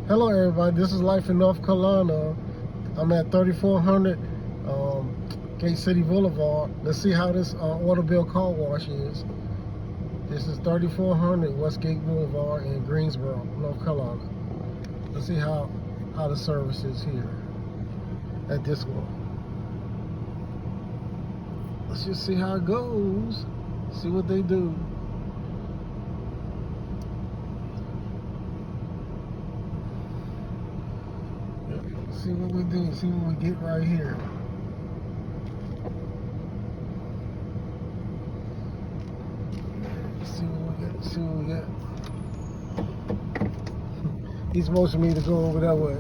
Hello everybody, this is Life in North Carolina. I'm at 3400 Gate City Boulevard. Let's see how this Autobell car wash is. This is 3400 Westgate Boulevard in Greensboro, North Carolina. Let's see how the service is here at this one. Let's just see how it goes. See what they do. See what we do, see what we get right here. See what we get. He's motioning me to go over that way,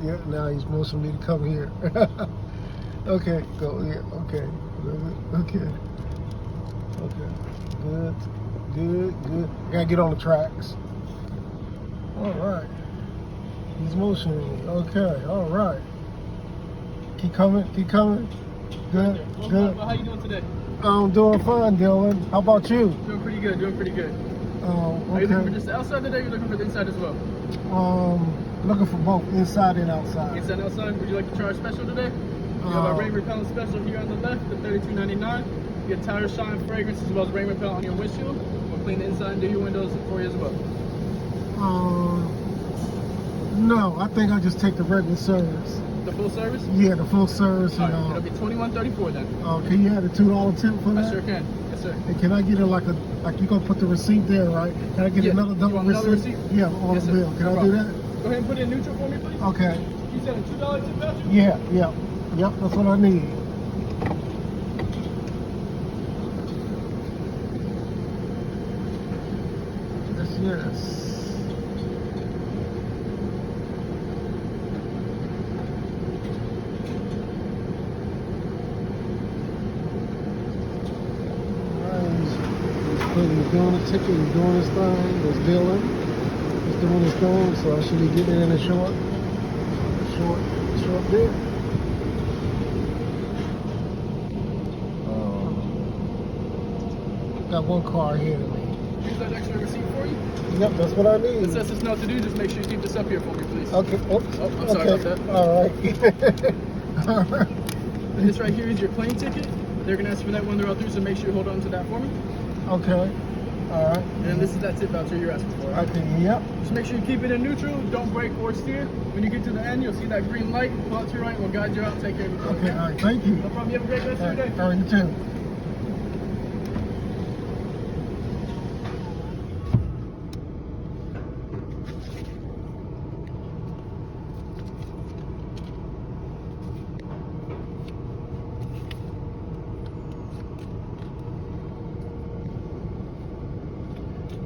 yeah. Now he's motioning me to come here. Okay, go, okay. Good. I gotta get on the tracks. All right. He's motioning me. Okay, all right. Keep coming. Good. How you doing today? I'm doing fine, Dylan. How about you? Doing pretty good. Okay. Are you looking for just the outside today, or are you looking for the inside as well? Looking for both inside and outside. Inside and outside. Would you like to try our special today? We have our rain repellent special here on the left, the $32.99. You get tire shine fragrance as well as rain repellent on your windshield. We'll clean the inside and do your windows for you as well. No, I think I'll just take the regular service. The full service? Yeah, the full service. All right, it'll be $21.34 then. Can you add a $2 tip for that? I sure can. Yes, sir. And can I get it like you gonna put the receipt there, right? Can I get another double receipt? Yeah, on the bill. Can I do that? Go ahead and put it in neutral for me, please. Okay. You said a $2 tip voucher? Yep, that's what I need. Yes. He's doing the ticket, he's doing his thing, he's dealing, he's doing his thing, so I should be getting in a short bit. Got one car ahead of me. Here's that extra receipt for you. Yep, that's what I need. It says it's not to do, just make sure you keep this up here for me, please. Okay, oops. Oh, I'm sorry about that. All right. And this right here is your plane ticket. They're going to ask for that when they're all through, so make sure you hold on to that for me. Okay. All right. And this is that tip voucher you're asking for, right? Okay, yep. Just make sure you keep it in neutral. Don't brake or steer. When you get to the end, you'll see that green light. Pull out to your right. We'll guide you out. Take care of you. Okay, all right. Thank you. No problem. You have a great rest of your day. All right, you too.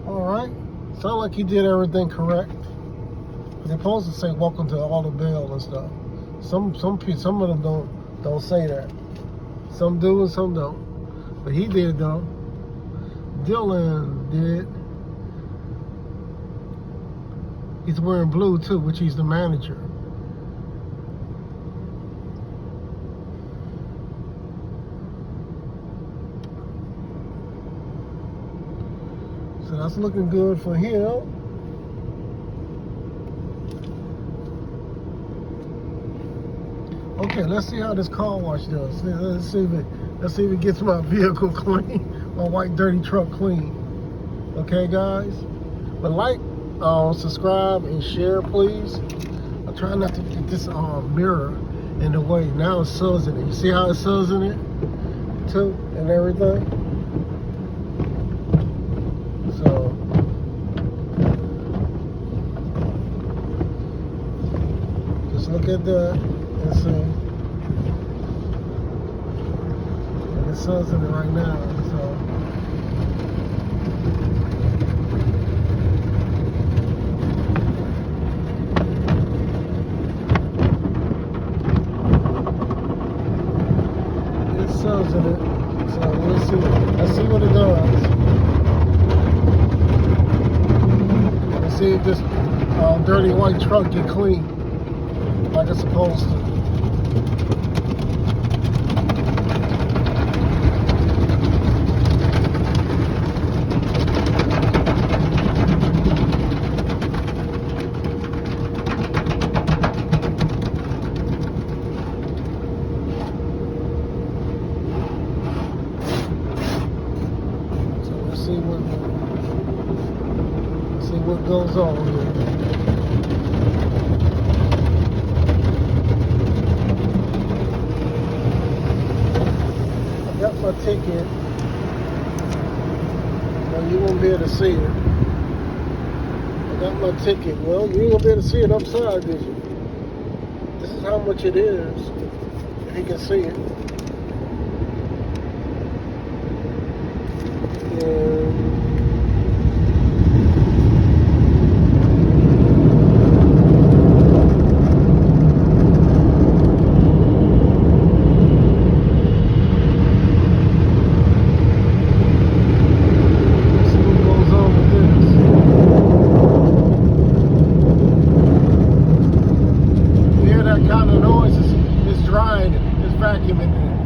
All right, sound like you did everything correct. They're supposed to say welcome to Autobell and stuff. Some of them don't say that. Some do and some don't. But he did though. Dylan did. He's wearing blue too, which he's the manager. So that's looking good for him. Okay, let's see how this car wash does. Let's see if it gets my vehicle clean, my white dirty truck clean. Okay, guys. But like, subscribe, and share, please. I try not to get this mirror in the way. Now it's sudsing it. You see how it's sudsing it too, and everything. So. Just look at that and see. And it says in it right now, so. It says in it, so we'll see. Let's see what it does. Let's see if this dirty white truck get clean like it's supposed to. what goes on here. I got my ticket. Well, you won't be able to see it. I got my ticket. Well, you ain't gonna be able to see it upside, did you? This is how much it is. If you can see it. Vacuum in there.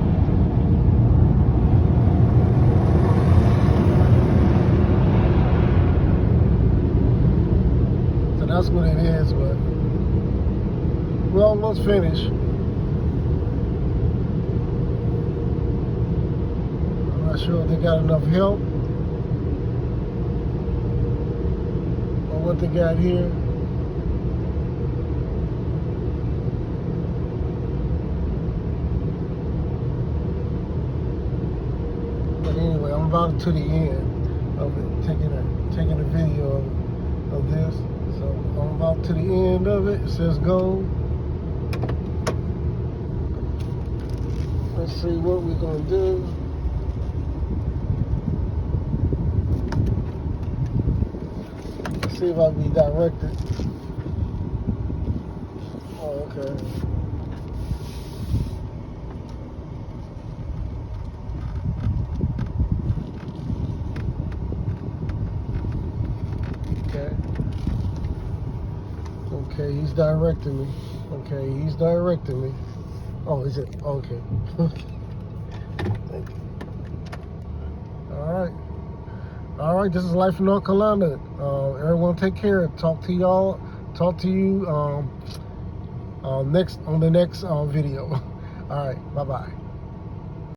So that's what it is, but we're almost finished. I'm not sure if they got enough help or what they got here. Anyway, I'm about to the end of it, taking a video of this. So I'm about to the end of it. It says go. Let's see what we're gonna do. Let's see if I can be directed. Oh, okay. Okay, he's directing me. Okay, he's directing me. Oh, is it? Okay. Thank you. All right, this is Life in North Carolina. Everyone take care. Talk to you next on the next video. All right, bye-bye.